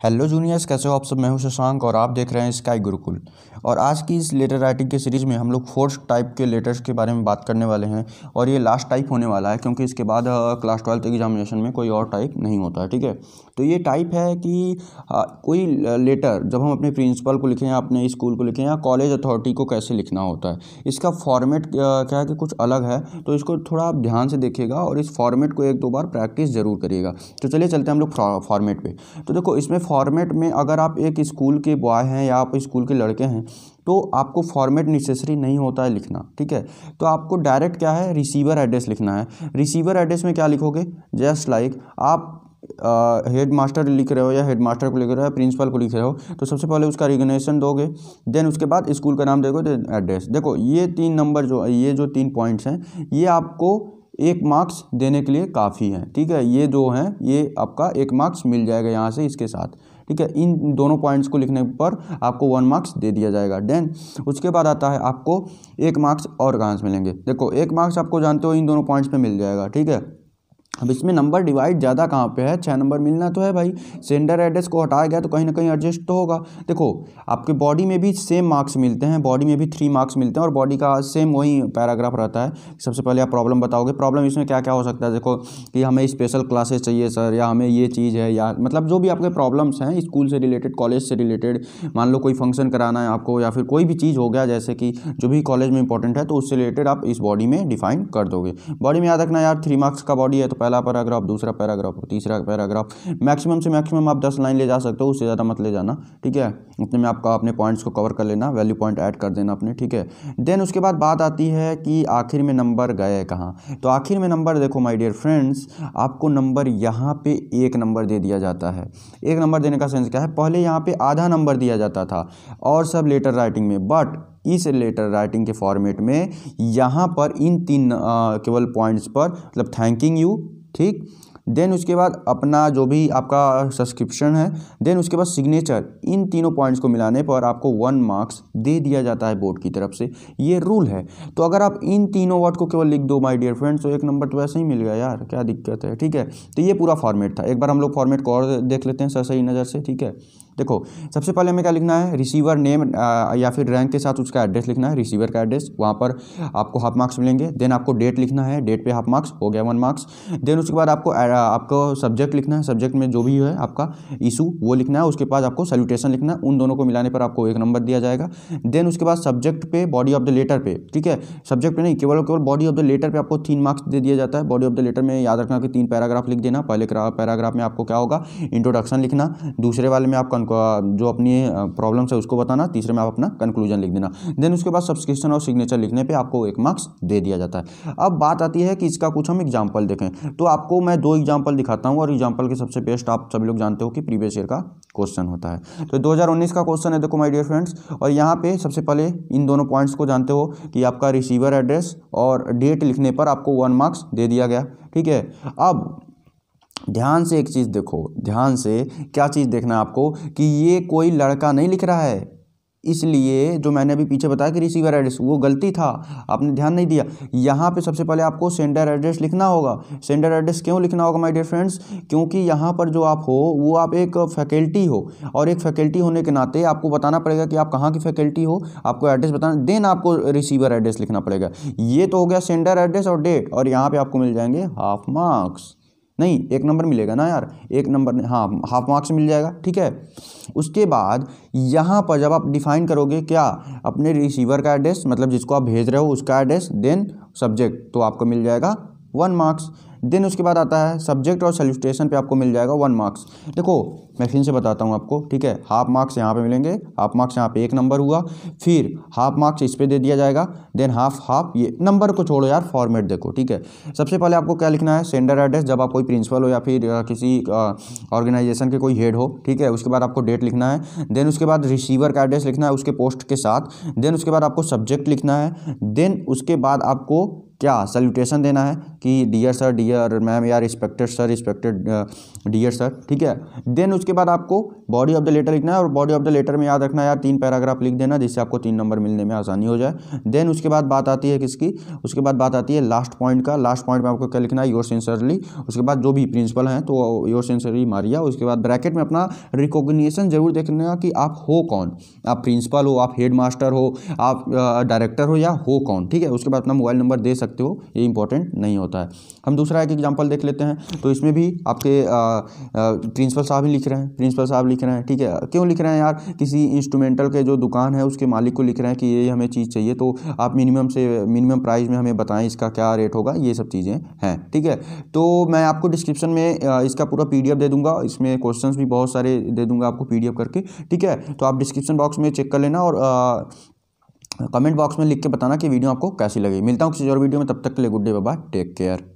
Hello juniors, कैसे हो आप सब। मैं हूं शशांक और आप देख रहे हैं स्काई गुरुकुल। और आज की इस लेटर राइटिंग के सीरीज़ में हम लोग फोर्थ टाइप के लेटर्स के बारे में बात करने वाले हैं। और ये लास्ट टाइप होने वाला है क्योंकि इसके बाद क्लास 12 एग्जामिनेशन में कोई और टाइप नहीं होता है। ठीक है, तो ये टाइप है कि कोई लेटर जब हम अपने प्रिंसिपल को लिखें या अपने स्कूल को लिखें या कॉलेज अथॉरिटी को कैसे लिखना होता है, इसका फॉर्मेट क्या है कि कुछ अलग है। तो इसको थोड़ा आप ध्यान से देखिएगा और इस फॉर्मेट को एक दो बार प्रैक्टिस ज़रूर करिएगा। तो चलिए चलते हैं हम लोग फॉर्मेट पे। तो देखो, इसमें फॉर्मेट में अगर आप एक स्कूल के बॉय हैं या आप स्कूल के लड़के हैं तो आपको फॉर्मेट नेसेसरी नहीं होता है लिखना। ठीक है, तो आपको डायरेक्ट क्या है, रिसीवर एड्रेस लिखना है। रिसीवर एड्रेस में क्या लिखोगे, जस्ट लाइक आप हेड मास्टर लिख रहे हो या हेड मास्टर को लिख रहे हो या प्रिंसिपल को लिख रहे हो, तो सबसे पहले उसका रिकग्निशन दोगे, देन उसके बाद स्कूल का नाम दोगे, देन एड्रेस। देखो, ये 3 नंबर ये जो 3 पॉइंट्स हैं, ये आपको 1 मार्क्स देने के लिए काफ़ी है। ठीक है, ये जो हैं ये आपका 1 मार्क्स मिल जाएगा यहाँ से इसके साथ। ठीक है, इन दोनों पॉइंट्स को लिखने पर आपको 1 मार्क्स दे दिया जाएगा। देन उसके बाद आता है आपको 1 मार्क्स और कहाँ से मिलेंगे। देखो, 1 मार्क्स आपको जानते हो इन दोनों पॉइंट्स पे मिल जाएगा। ठीक है, अब इसमें नंबर डिवाइड ज़्यादा कहाँ पे है, 6 नंबर मिलना तो है भाई। सेंडर एड्रेस को हटाया गया तो कहीं ना कहीं एडजस्ट तो होगा। देखो, आपके बॉडी में भी सेम मार्क्स मिलते हैं, बॉडी में भी 3 मार्क्स मिलते हैं और बॉडी का सेम वही पैराग्राफ रहता है। सबसे पहले आप प्रॉब्लम बताओगे। प्रॉब्लम इसमें क्या क्या हो सकता है, देखो कि हमें स्पेशल क्लासेस चाहिए सर, या हमें ये चीज़ है, या मतलब जो भी आपके प्रॉब्लम्स हैं स्कूल से रिलेटेड, कॉलेज से रिलेटेड, मान लो कोई फंक्शन कराना है आपको या फिर कोई भी चीज़ हो गया जैसे कि जो भी कॉलेज में इंपॉर्टेंट है, तो उससे रिलेटेड आप इस बॉडी में डिफाइन कर दोगे। बॉडी में याद रखना यार, 3 मार्क्स का बॉडी है तो पहला पैराग्राफ, दूसरा पैराग्राफ और तीसरा पैराग्राफ। मैक्सिमम से मैक्सिमम आप 10 लाइन ले जा सकते हो, उससे ज़्यादा मत ले जाना। ठीक है, उतने में आपका अपने पॉइंट्स को कवर कर लेना, वैल्यू पॉइंट ऐड कर देना अपने। ठीक है, देन उसके बाद बात आती है कि आखिर में नंबर गए कहाँ। तो आखिर में नंबर देखो माय डियर फ्रेंड्स, आपको नंबर यहाँ पे 1 नंबर दे दिया जाता है। 1 नंबर देने का सेंस क्या है, पहले यहाँ पे आधा नंबर दिया जाता था और सब लेटर राइटिंग में, बट इस लेटर राइटिंग के फॉर्मेट में यहाँ पर इन 3 केवल पॉइंट्स पर, मतलब थैंकिंग यू, ठीक, देन उसके बाद अपना जो भी आपका सब्सक्रिप्शन है, देन उसके बाद सिग्नेचर, इन तीनों पॉइंट्स को मिलाने पर आपको 1 मार्क्स दे दिया जाता है बोर्ड की तरफ से। ये रूल है। तो अगर आप इन तीनों वर्ड को केवल लिख दो माय डियर फ्रेंड्स, तो 1 नंबर तो ऐसे ही मिल गया यार, क्या दिक्कत है। ठीक है, तो ये पूरा फॉर्मेट था। एक बार हम लोग फॉर्मेट को और देख लेते हैं सही नज़र से। ठीक है, देखो, सबसे पहले हमें क्या लिखना है, रिसीवर नेम या फिर रैंक के साथ उसका एड्रेस लिखना है, रिसीवर का एड्रेस, वहाँ पर आपको हाफ मार्क्स मिलेंगे। देन आपको डेट लिखना है, डेट पे हाफ मार्क्स, हो गया 1 मार्क्स। देन उसके बाद आपको सब्जेक्ट लिखना है, सब्जेक्ट में जो भी है आपका इशू वो लिखना है। उसके बाद आपको सैल्यूटेशन लिखना है, उन दोनों को मिलाने पर आपको 1 नंबर दिया जाएगा। देन उसके बाद सब्जेक्ट पे, बॉडी ऑफ द लेटर पे, ठीक है, सब्जेक्ट पे नहीं, केवल बॉडी ऑफ द लेटर पे आपको 3 मार्क्स दे दिया जाता है। बॉडी ऑफ द लेटर में याद रखना कि 3 पैराग्राफ लिख देना। पहले पैराग्राफ में आपको क्या होगा, इंट्रोडक्शन लिखना, दूसरे वाले में आप जो अपनी प्रॉब्लम्स है उसको बताना, तीसरे में आप अपना कंक्लूजन लिख देना। देन उसके बाद सब्सक्रिप्शन और सिग्नेचर लिखने पे आपको 1 मार्क्स दे दिया जाता है। अब बात आती है कि इसका कुछ हम एग्जाम्पल देखें, तो आपको मैं 2 एग्जाम्पल दिखाता हूँ और एग्जाम्पल के सबसे बेस्ट आप सभी लोग जानते हो कि प्रीवियस ईयर का क्वेश्चन होता है। तो 2019 का क्वेश्चन है, देखो माय डियर फ्रेंड्स, और यहाँ पे सबसे पहले इन दोनों पॉइंट्स को जानते हो कि आपका रिसीवर एड्रेस और डेट लिखने पर आपको 1 मार्क्स दे दिया गया। ठीक है, अब ध्यान से एक चीज़ देखो, ध्यान से क्या चीज़ देखना है आपको कि ये कोई लड़का नहीं लिख रहा है, इसलिए जो मैंने अभी पीछे बताया कि रिसीवर एड्रेस, वो गलती था, आपने ध्यान नहीं दिया। यहाँ पे सबसे पहले आपको सेंडर एड्रेस लिखना होगा। सेंडर एड्रेस क्यों लिखना होगा माय डियर फ्रेंड्स, क्योंकि यहाँ पर जो आप हो वो आप एक फैकल्टी हो, और एक फैकल्टी होने के नाते आपको बताना पड़ेगा कि आप कहाँ की फैकल्टी हो, आपको एड्रेस बताना, देन आपको रिसीवर एड्रेस लिखना पड़ेगा। ये तो हो गया सेंडर एड्रेस और डेट, और यहाँ पर आपको मिल जाएंगे हाफ मार्क्स, नहीं 1 नंबर मिलेगा ना यार, 1 नंबर, हाँ हाफ मार्क्स मिल जाएगा। ठीक है, उसके बाद यहाँ पर जब आप डिफाइन करोगे क्या, अपने रिसीवर का एड्रेस, मतलब जिसको आप भेज रहे हो उसका एड्रेस, देन सब्जेक्ट, तो आपको मिल जाएगा 1 मार्क्स। देन उसके बाद आता है सब्जेक्ट और सैल्यूटेशन पे आपको मिल जाएगा 1 मार्क्स। देखो मैं फिर से बताता हूँ आपको, ठीक है, हाफ मार्क्स यहाँ पे मिलेंगे, हाफ मार्क्स यहाँ पे 1 नंबर हुआ, फिर हाफ मार्क्स इस पे दे दिया जाएगा, देन हाफ, ये नंबर को छोड़ो यार, फॉर्मेट देखो। ठीक है, सबसे पहले आपको क्या लिखना है, सेंडर एड्रेस, जब आप कोई प्रिंसिपल हो या फिर किसी ऑर्गेनाइजेशन के कोई हेड हो। ठीक है, उसके बाद आपको डेट लिखना है, देन उसके बाद रिसीवर का एड्रेस लिखना है उसके पोस्ट के साथ, देन उसके बाद आपको सब्जेक्ट लिखना है, देन उसके बाद आपको क्या सल्यूटेशन देना है कि डियर सर, डियर मैम, या respected sir, respected dear sir, ठीक है। देन उसके बाद आपको बॉडी ऑफ द लेटर लिखना है, और बॉडी ऑफ द लेटर में याद रखना है यार 3 पैराग्राफ लिख देना, जिससे आपको 3 नंबर मिलने में आसानी हो जाए। देन उसके बाद बात आती है किसकी, उसके बाद बात आती है लास्ट पॉइंट का। लास्ट पॉइंट में आपको क्या लिखना है, योर सिंसियरली। उसके बाद जो भी प्रिंसिपल हैं तो योर सिंसियरली मारिया। उसके बाद ब्रैकेट में अपना रिकॉग्निशन जरूर देखना कि आप हो कौन, आप प्रिंसिपल हो, आप हेड मास्टर हो, आप डायरेक्टर हो, या हो कौन, ठीक है। उसके बाद अपना मोबाइल नंबर दे सकते हो, ये इंपॉर्टेंट नहीं होता है। हम दूसरा एक एग्जांपल देख लेते हैं। तो इसमें भी आपके प्रिंसिपल साहब ही लिख रहे हैं, प्रिंसिपल साहब लिख रहे हैं, ठीक है। क्यों लिख रहे हैं यार, किसी इंस्ट्रूमेंटल के जो दुकान है उसके मालिक को लिख रहे हैं कि ये हमें चीज़ चाहिए, तो आप मिनिमम प्राइस में हमें बताएं इसका क्या रेट होगा, ये सब चीज़ें हैं, ठीक है। तो मैं आपको डिस्क्रिप्शन में इसका पूरा PDF दे दूंगा, इसमें क्वेश्चंस भी बहुत सारे दे दूंगा आपको PDF करके, ठीक है। तो आप डिस्क्रिप्शन बॉक्स में चेक कर लेना, और कमेंट बॉक्स में लिख के बताना कि वीडियो आपको कैसी लगी। मिलता हूँ किसी और वीडियो में, तब तक के लिए good day, bye bye, take care.